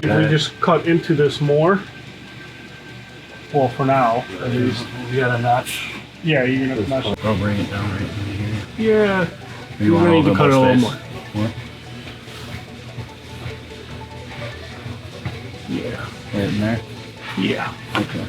If we just cut into this more, well, for now, at least. You got a notch. Yeah, you're gonna mesh it. I'll bring it down right in here. Yeah. You want we a need to cut it a little space? more. What? Yeah. Right in there? Yeah. Okay.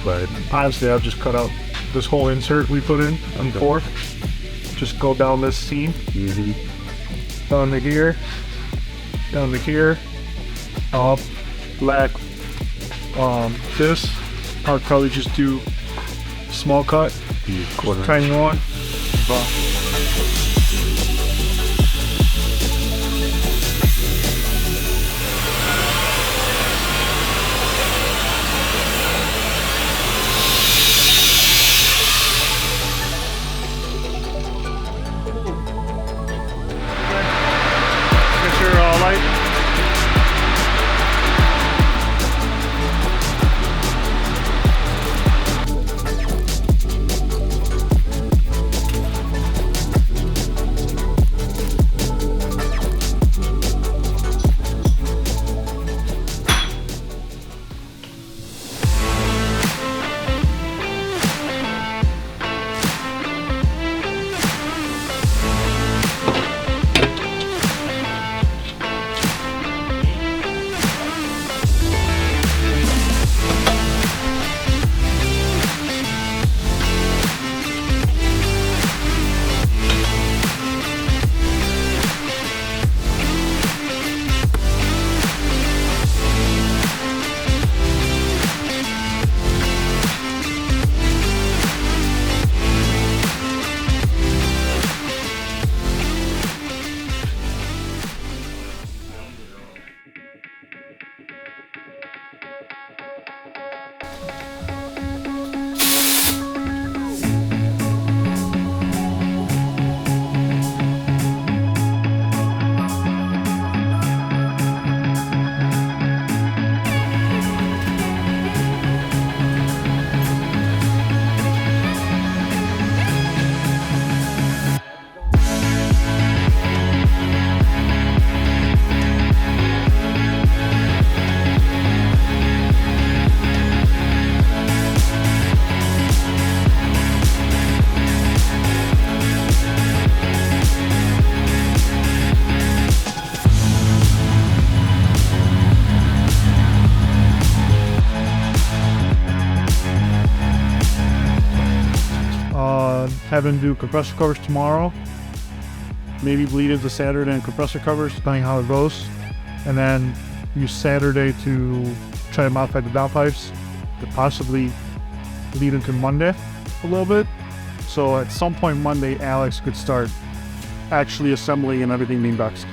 But honestly, I'll just cut out this whole insert we put in on the fourth. Just go down this seam. Down to here. Down to here. Up. Black. This. I'll probably just do small cut. Tiny one. Have him do compressor covers tomorrow. Maybe bleed into Saturday and compressor covers, depending how it goes. And then use Saturday to try to modify the downpipes to possibly lead into Monday a little bit. So at some point Monday, Alex could start actually assembling and everything being boxed.